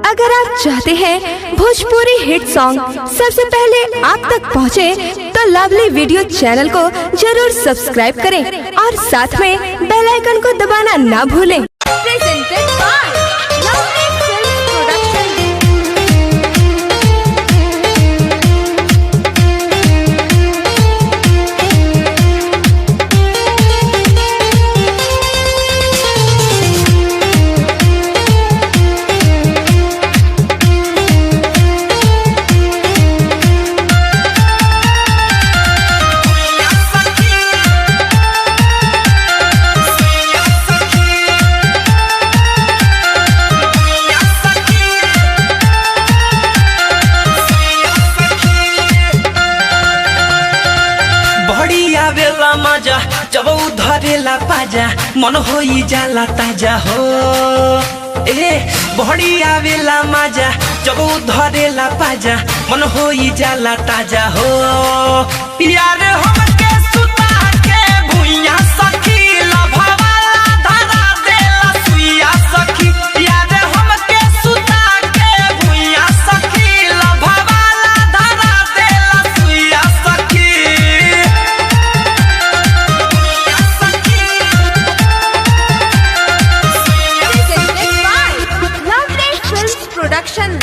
अगर आप चाहते हैं भोजपुरी हिट सॉन्ग सबसे पहले आप तक पहुंचे, तो लवली वीडियो चैनल को जरूर सब्सक्राइब करें और साथ में बेल आइकन को दबाना ना भूलें। Presented by Lovely Films production. मजा जब धरेला पाजा मन होई जाला ताजा हो। ए बड़ी आवेला मजा जब धरेला पाजा मन होई जाला ताजा हो। यार हमके सुता के भुइया सखी लभवाला धरा देला सुइया सखी। यार हमके सुता के भुइया सखी लभवाला धरा देला सुइया सखी। प्रोडक्शन।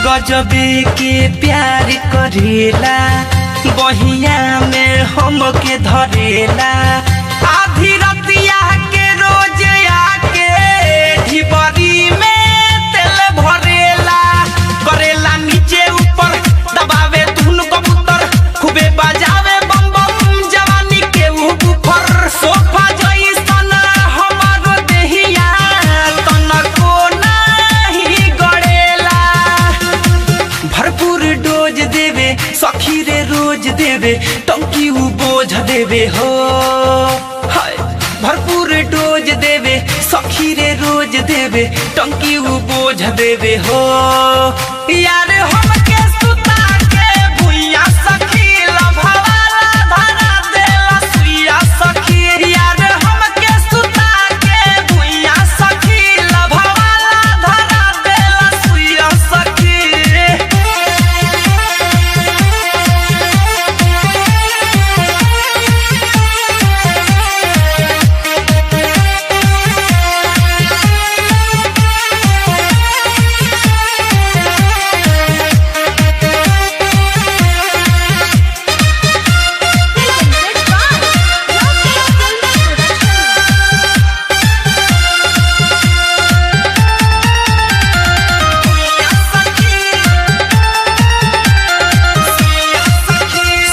गजबे के प्यार करेला बहिया में हमके धरेला। आधी रतिया के रोज आके ढिबरी में तेल भरेला। करेला नीचे ऊपर दबावे धुन कबूतर खूबे बजावे बम बम जवानी के ऊपर। सोफा जैसन हमारो देहिया तनको नहीं गड़ेला। भरपूर डोज देवे सखी रे रोज देवे टंकी उ बोझ देवे हो। हाय भरपूर डोज देवे सखी रे रोज देवे टंकी उ बोझ देवे हो। यार हमके सुता के भुइया सखी लभवाला धरा देला सुइया सखी। यार हमके सुता के भुइया सखी लभवाला धरा देला सुइया सखी।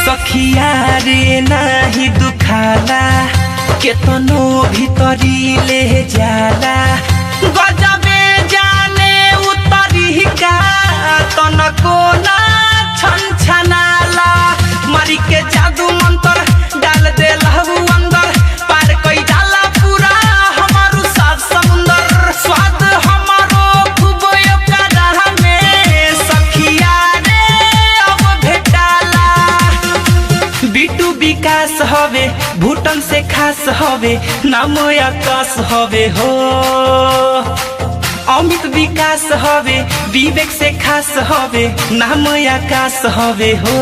सखिया रे नाही दुखाला केतनो भीतरी ले जाला। गजबे जाने उतरी का तनको ना छनछनाला। मारी के जादू मंत्र डाल दे लहू अंदर पार कई जाला पूरा हमारू सात समुंदर। स्वाद हमारो खूब ओकरा में सखिया रे अब भेटाला। बिटू विकास हवे भूटन से खास हवे नाम आकाश हवे हो। अमित विकास हवे विवेक से खास हवे नाम आकाश हवे हो।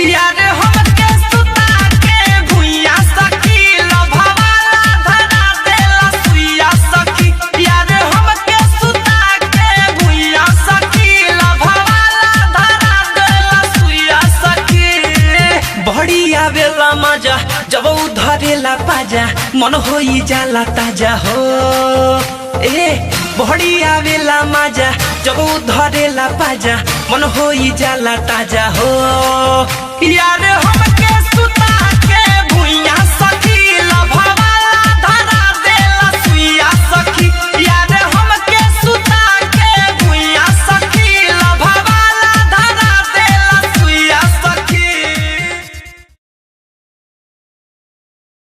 यार हमके सुता के भुइया सखी लभवाला धरा देला सुइया सखी। यार हमके सुता के भुइया सखी लभवाला धरा देला सुइया सखी। बड़ी आवेला मजा जब धरेला पाजा मन होई जाला ताजा हो। ए बड़ी आवेला मजा जब धरेला पाजा मन होई जाला ताजा हो। यार हम